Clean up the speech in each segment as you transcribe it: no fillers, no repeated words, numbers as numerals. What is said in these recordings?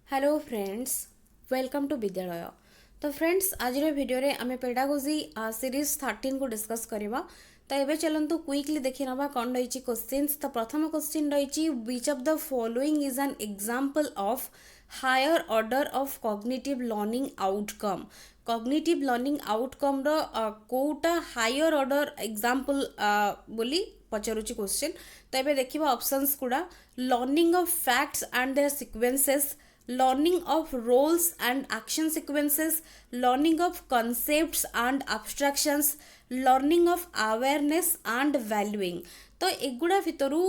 Hello friends, welcome to विद्यालय। तो friends आज वीडियो रे आमे पेडागोजी सीरीज 13 को डिस्कस करवा। तो ये चलतु क्विकली देखी ना कौन रही क्वेश्चंस। तो प्रथम क्वेश्चन रही which of the following is an example of higher order of cognitive learning outcome. Cognitive learning outcome रो कोटा हायर ऑर्डर एग्जांपल बोली पचारुची क्वेश्चन। तो ये देखिबा ऑप्शंस गुडा learning of facts and their sequences, learning of roles and action sequences, learning of concepts and abstractions, learning of awareness and valuing। तो एगुड़ा भितरु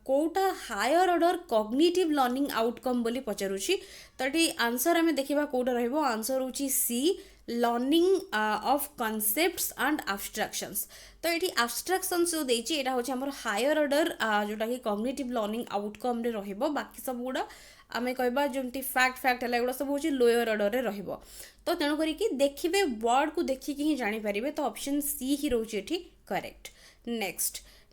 कोटा higher order cognitive learning outcome बोली पचारुची। तो ये आंसर आमे देखिबा कोटा रहइबो। आंसर होची C, learning of concepts and abstractions. तो ये एब्स्ट्रैक्शंस जो देछि एटा होछि हमर हायर ऑर्डर जोटा कि कॉग्निटिव लर्निंग आउटकम रे रहइबो। बाकी सब गुडा आमे कहबा जमती फैक्ट है एगुड़ा सब हूँ लोअर ऑर्डर रे रहिबो। तो तेणु करिकी देखिबे वर्ड को देखिकी ही जानी पारिबे। तो ऑप्शन सी ही रोचे एठी करेक्ट।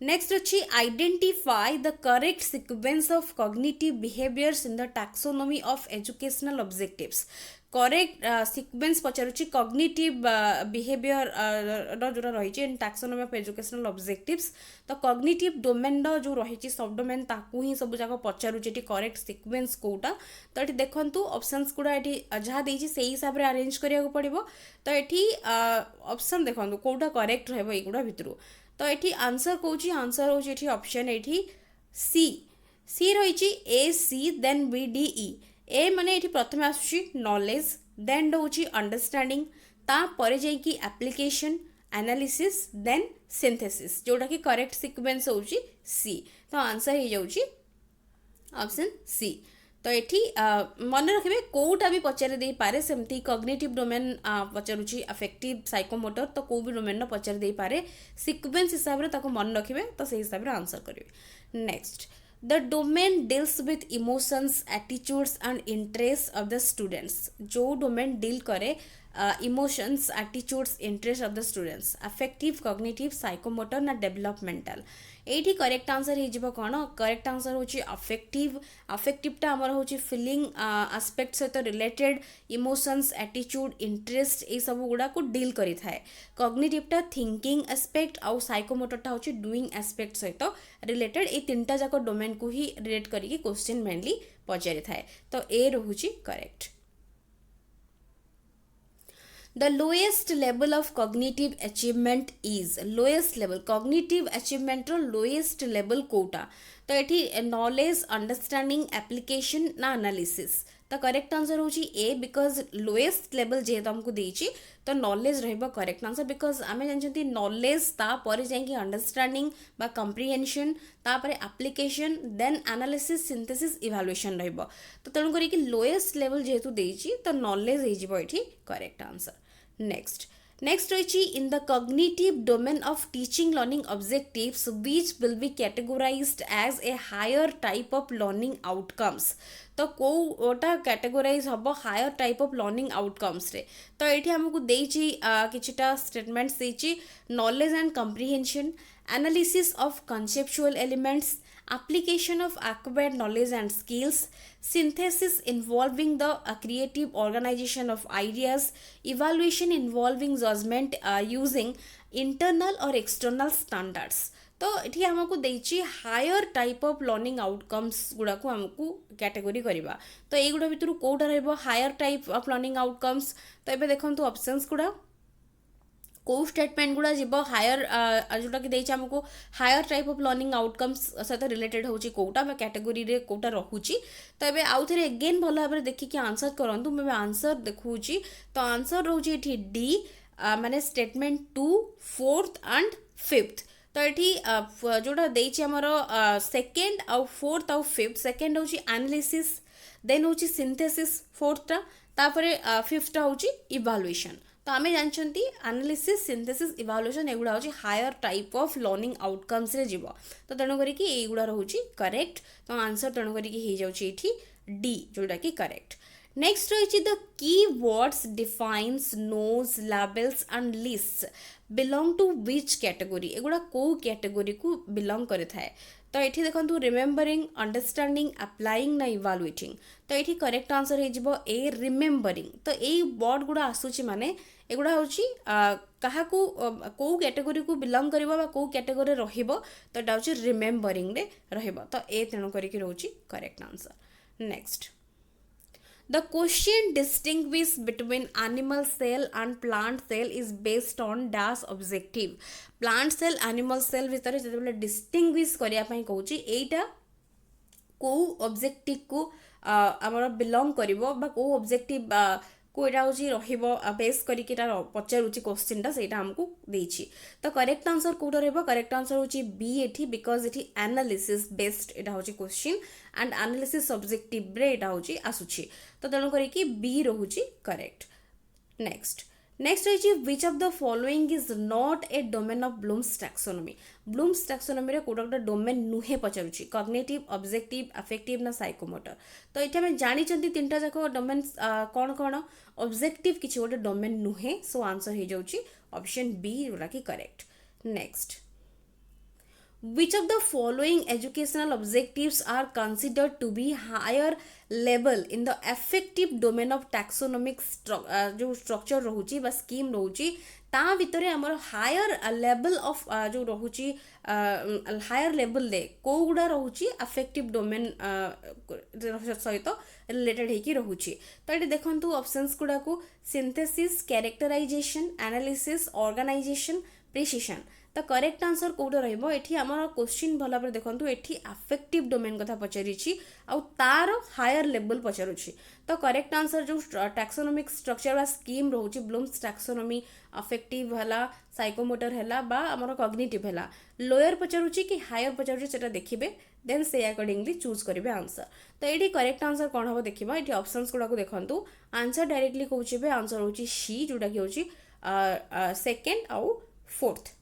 नेक्स्ट अच्छी identify the correct sequence of cognitive behaviours in the taxonomy of educational objectives. Correct sequence पचारुची कॉग्निटिव बिहेवियर जोरा रही in taxonomy of educational objectives. तो कॉग्निटिव डोमेन जो रही सब डोमेन ताकू ही सब जगह पचारुची करेक्ट सीक्वेंस कोटा। तो ये देखंतु ऑप्शंस गुड़ा ये जहाँ देछि से हिसाब से अरेंज करिया को पड़िबो। तो ये ऑप्शन देखंतु कोटा करेक्ट रहबो एगुड़ा भितरु। तो ये आंसर कौची, आंसर होची एठी ऑप्शन एठी सी रही ए सी देन बी डी ई। ए माने एठी प्रथम आसुची नॉलेज, देन होची अंडरस्टैंडिंग, तापर जाइकी एप्लीकेशन, एनालिसिस, देन सिंथेसिस, जोटा कि करेक्ट सीक्वेंस होची सी। तो आंसर हो जाउची ऑप्शन सी। तो ये मन रखिए कौटा भी पचारि दे पारे सेमती कॉग्निटिव डोमेन पचारुची अफेक्टिव साइकोमोटर। तो कौ भी डोमेन पचारि दे पारे सीक्वेंस हिसाब से ताको मन रखिए। तो से हिसाब से आंसर करेंगे। Next the domain deals with emotions, attitudes and interest of the students. जो डोमेन डील करे emotions, attitudes, interest of the students, affective, cognitive, psychomotor ना डेवलपमेंटल। एठी करेक्ट आंसर हो कौन? करेक्ट आंसर होची अफेक्टिव। अफेक्टिवटा आमर होची फीलिंग आस्पेक्ट सहित रिलेटेड, इमोशंस, एटीट्यूड, इंटरेस्ट ये सब गुड़ा को डील करी थाए। कॉग्निटिवटा थिंकिंग एस्पेक्ट आउ साइकोमोटरटा होची डूइंग एस्पेक्ट सहित रिलेटेड। ये तीनटा जाक डोमेन को ही रिलेट करिकी क्वेश्चन मेनली पचारि थाए। तो ए रहुची correct. The lowest level of cognitive achievement is lowest level cognitive achievement row lowest level Kota. तो ये knowledge, understanding, application ना analysis। तो करेक्ट आंसर होची ए बिकॉज लोएस्ट लेवल जेहेतु हमको देछि। तो नॉलेज रहबो करेक्ट आंसर बिकॉज आमे जानछंती नॉलेज तापर जाइकी अंडरस्टैंडिंग बा कंप्रिहेंशन, तापर application, then analysis, synthesis, evaluation रहबो। तो तेणु करी कि लोएस्ट लेवल जेहेतु देछि तो नॉलेज हे जिवो एठी करेक्ट आंसर। नेक्स्ट रही in the cognitive domain of teaching learning objectives which will be categorised as a higher type of learning outcomes. तो कोटा कैटेगोराइज हम higher type of learning outcomes रे। तो ये हमको देछि किछिटा स्टेटमेंट्स देछि knowledge and comprehension, analysis of conceptual elements, application of acquired knowledge and skills, synthesis involving the creative organization of ideas, evaluation involving judgment using internal or external standards। तो ये हमको देछि higher type of learning outcomes गुड़ा को हमको category करवा। तो ये गुड़ा भितर कोटा रहबो higher type of learning outcomes. तो ये देखंतु ऑप्शंस गुड़ा कौ स्टेटमेंट गुड़ा जीव हायर जोटा कि देछि हमको higher type of learning outcomes सहित रिलेटेड होची कोटा बा कैटेगोरी रे कोटा रहुची। तो एबे आउ थरे अगेन भल भाबरे देखिकी आंसर करंतु। मैं आंसर देखुची। तो आंसर रहउची एठी डी माने स्टेटमेंट 2, 4th एंड 5th। तो ये जोटा देछि हमर सेकेंड आउ 4th आउ 5th। सेकेंड होची एनालिसिस, देन होची सिंथेसिस 4th तापरे 5th होची इवैल्यूएशन। तो आमे जानछंती एनालिसिस, सिंथेसिस, इवैल्यूएशन एगुड़ा होची higher type of learning outcomes रे जीवो। तो तेणु करी कि एगुड़ा रहउची करेक्ट। तो आंसर तेणु करी कि हे जाउची एठी डी जोटा कि करेक्ट। नेक्स्ट रही the keywords defines, knows, labels and list belong to which category. एगुड़ा को कैटेगोरी को बिलोंग करे थाए। तो तो ये देखो रिमेम्बरिंग अंडरस्टैंडिंग अप्लाइंग ना इवालुएटिंग तो ये करेक्ट आंसर हो ए रिमेम्बरिंग तो यही वर्ड गुड़ा आसूची माने एगुड़ा हूँ क्या कौ कैटेगोरी को बिलंग कर कौ कैटेगोरी रहिबो तो एटा हूँ रिमेम्बरिंग रे रहिबो तो ए तेणु करिकी रहउची correct answer next The question distinguish between animal cell and plant cell is based on dash objective. Plant cell animal cell भितर जेतेबेले distinguish करिया पई कहूची एटा को ऑब्जेक्टिव को आमर बिलोंग करिवो बा को ऑब्जेक्टिव को एटा होची रहिबो बेस करिके एटा पचारुची क्वेश्चन टा सेटा हमकु देछि तो करेक्ट आंसर कोटा रहबो करेक्ट आंसर होची बी एठी बिकॉज एठी एनालिसिस बेस्ड एटा होची क्वेश्चन एंड एनालिसिस ऑब्जेक्टिव रे एटा होची आसुची तो तेणु करिकी बी रहुची करेक्ट नेक्स्ट नेक्स्ट रही which of the following is not a domain of Bloom's taxonomy Bloom's taxonomy रे कोटा गोटे डोमेन नुहे पचारुची कॉग्निटिव ऑब्जेक्टिव अफेक्टिव ना साइकोमोटर तो ये आम जानी तीनटा जाक डोमेन कौन कौन ऑब्जेक्टिव किसी गोटे डोमेन नुहे सो आंसर हो जाउची ऑप्शन बी जोटा कि correct next Which of the following educational objectives are considered to be higher level in the affective domain of taxonomic जो structure रहुची बा scheme रहुची ता भितरे हमर हायर लेवल ऑफ जो रहुची हायर लेवल दे को गुडा रहुची अफेक्टिव डोमेन सहित रिलेटेड हेकी रहुची तो ये देखंतु ऑप्शंस गुडा को synthesis characterization analysis organization precision तो करेक्ट आंसर कोटा रहिबो एठी हमर क्वेश्चन भला पर देखंतु एठी अफेक्टिव डोमेन कथा पचारिछि आ तार हायर लेवल पचारुछि तो करेक्ट आंसर जो टैक्सोनॉमिक स्ट्रक्चर बा स्कीम रहउछि ब्लूम्स टैक्सोनॉमी अफेक्टिव हला साइकोमोटर हला बा हमर कॉग्निटिव हला लोअर पचारुछि कि हायर पचारुछि सेटा देखिबे देन से अकॉर्डिंगली चूज करिवे आंसर तो एठी करेक्ट आंसर कोन हबो देखिबा एठी ऑप्शंस गुडा को देखंतु आंसर डायरेक्टली कहउछिबे आंसर होछि सी जोटा कि होछि सेकंड आउ फोर्थ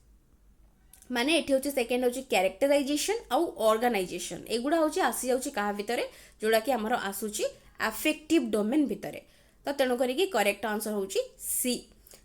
माने एठी होची सेकंड होची कैरेक्टराइजेशन आउ ऑर्गेनाइजेशन एगुडा होची आसी जाउची काहा भितरे जोडा कि हमरो आसुची अफेक्टिव डोमेन भितरे तो तेणु करिकी करेक्ट आंसर होची सी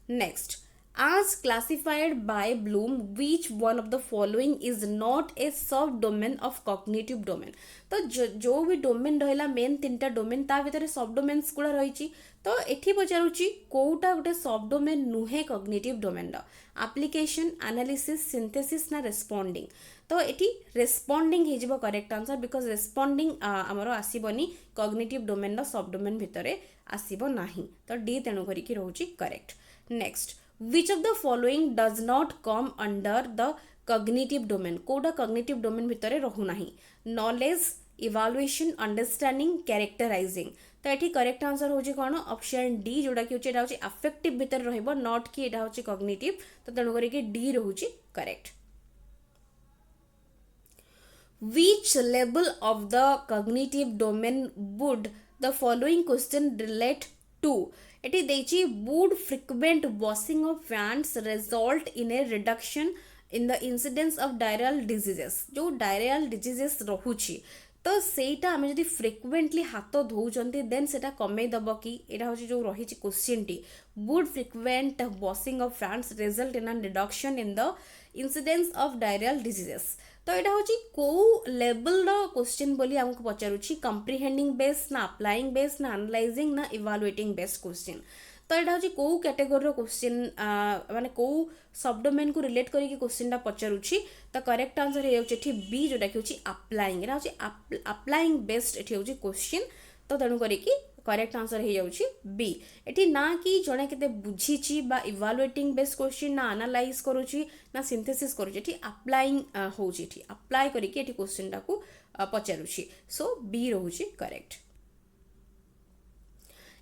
next as classified by Bloom which one of the following is not a sub domain of cognitive domain तो जो भी डोमेन रहला मेन तीनटा डोमेन ता भितरे सब डोमेन्स गुड़ा रही तो एठी पचारुची कोउटा गोटे सब डोमेन नुहे कॉग्निटिव डोमेन रो एप्लीकेशन एनालिसिस सिंथेसिस ना रेस्पोंडिंग तो एठी रेस्पोंडिंग हे जिवो करेक्ट आंसर बिकॉज रेस्पोंडिंग हमरो आसीबनी कॉग्निटिव डोमेन रो सब डोमेन भितरे आसीबो नाही तो डी तेणु करिकी रहउची correct next which of the following does not come under the cognitive domain कोडा cognitive domain भितरे रहु नाही knowledge evaluation understanding characterizing तो एठी करेक्ट आंसर होची कोन ऑप्शन डी जोडा कि एटा होची अफेक्टिव भितर रहइबो नॉट कि एटा होची कॉग्निटिव तो तेणु करी कि डी रहउची correct which level of the cognitive domain would the following question relate to एटी देची would frequent washing of hands result in a reduction in the incidence of diarrheal diseases जो diarrheal diseases रहुची तो सेटा आमे जदि frequently हाथ धोउचंती then सेटा कमे दबो कि एटा होची जो रहिची क्वेश्चन टी would frequent washing of hands result in a reduction in the incidence of diarrheal diseases तो यहाँ हूँ कौ लेवल क्वेश्चन बोली आमको पचारुची कंप्रिहेंडिंग बेस्ड ना अप्लाइंग बेस्ड ना एनालाइजिंग ना इवालुएटिंग बेस्ड क्वेश्चन तो यहाँ हूँ कौ कैटेगोरी क्वेश्चन माने कौ सब डोमेन को रिलेट करके क्वेश्चन पचारुची तो करेक्ट आंसर ये बी जोटा कि हूँ अप्लाइंग यहाँ हूँ अप्लाइंग बेस्ड ये हूँ क्वेश्चन तो तेणु करिकी करेक्ट आंसर हो जाउची बी एठी ना कि जणे केते बुझीची बा इवालुएटिंग बेस्ड क्वेश्चन ना एनालाइज करूची ना सिंथेसिस करूची एठी अप्लाइंग होची एठी अप्लाई करिके एठी क्वेश्चन टाकू पचारुची सो बी रहूची correct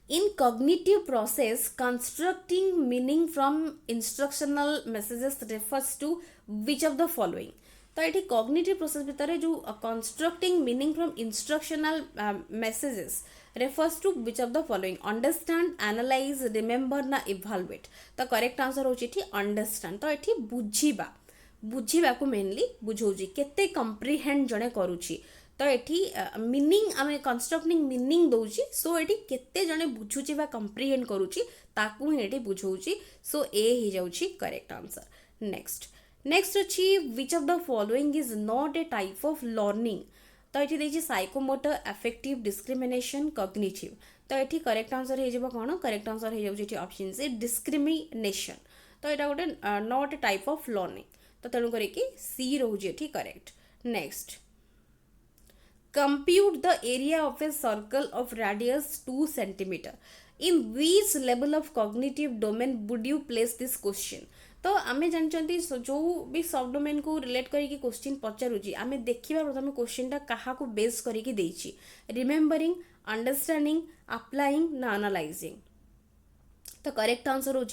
in cognitive process constructing meaning from instructional messages refers to which of the following तो ये कॉग्निटिव प्रोसेस भितर जो constructing meaning from instructional messages refers to which of the following understand analyse remember ना evaluate तो correct answer होची understand तो ये बुझीबा बुझीबा को मेनली बुझौची केते कंप्रिहेंड जणे करूची तो ये मीनिंग आम कंस्ट्रक्टिंग मीनिंग दौची सो ये केते जणे बुझुची बा कंप्रिहेंड करूची ताकू ही बुझौची सो ए ही जाउची करेक्ट आंसर नेक्स्ट नेक्स्ट अच्छी विच of the following is not A type of learning. तो ये देखिए साइकोमोटर अफेक्टिव डिस्क्रिमिनेशन कॉग्निटिव। तो ये करेक्ट आंसर हो कौन करेक्ट आंसर हो ऑप्शन सी डिस्क्रिमिनेशन। तो यहाँ गोटे not a type of learning. तो तेणुक सी रोचे correct. Next compute the area of a circle of radius 2 centimeter. In which level of cognitive domain would you place this question? तो आमे जानचंती जो भी सब डोमेन को रिलेट करिकी क्वेश्चन पचारुची आमे देखिबा प्रथम क्वेश्चन टा काहा को बेस करिकी देइची रिमेम्बरिंग अंडरस्टैंडिंग अप्लाइंग ना एनालाइजिंग। तो करेक्ट आंसर हो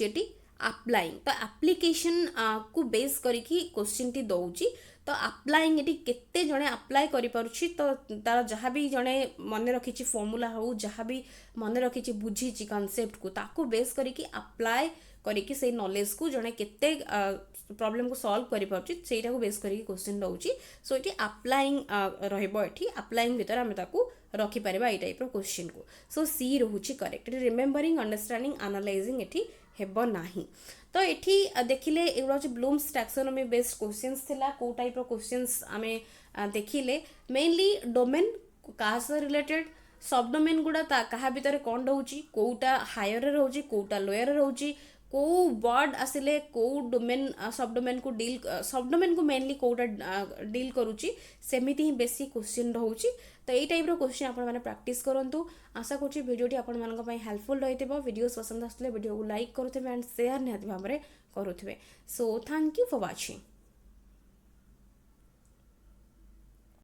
अप्लाइंग। तो एप्लिकेशन को बेस करिकी क्वेश्चन टी दउची। तो अप्लाइंग ये केते जणे अप्लाई करि पारुछि तो तार जहाँ भी जणे मन रखी फॉर्मूला हो जहाँ भी मन रखी बुझी कॉन्सेप्ट को ताको बेस करिकी अप्लाई करिकी से नॉलेज को जणे केते प्रॉब्लम को सॉल्व करि पारुछि सेटा को बेस करिकी क्वेश्चन दउछि। सो इटी अप्लाइंग रहइबो एठी अप्लाइंग भीतर हम ताको रखी पारिबा ए टाइप रो क्वेश्चन को। सो सी रहुछि करेक्ट। रिमेम्बरिंग अंडरस्टैंडिंग एनालाइजिंग एठी हेबो नाही। तो एठी देखिले एगुड़ा हूँ ब्लूम्स टैक्सोनॉमी बेस्ड क्वेश्चंस थिला को टाइप रो क्वेश्चंस आमे देखिले मेनली डोमेन कहा से रिलेटेड सब डोमेन गुड़ा कहा भितर कौन रोची कोटा हायर रोची कोटा लोअर रोची को वर्ड आसिले को डोमेन सब डोमेन को डील सब डोमेन को मेनली कोटा डील करूची सेमिति ही बेसी क्वेश्चन रोची। तो यही टाइप रो क्वेश्चन आपण माने प्रैक्टिस करंतु। आशा करछि वीडियोटी आपण मानक पई हेल्पफुल रहितबो। वीडियो पसंद आसले वीडियो को लाइक करूथिबे एंड शेयर निहाती भाबरे करूथिबे। So thank you for watching.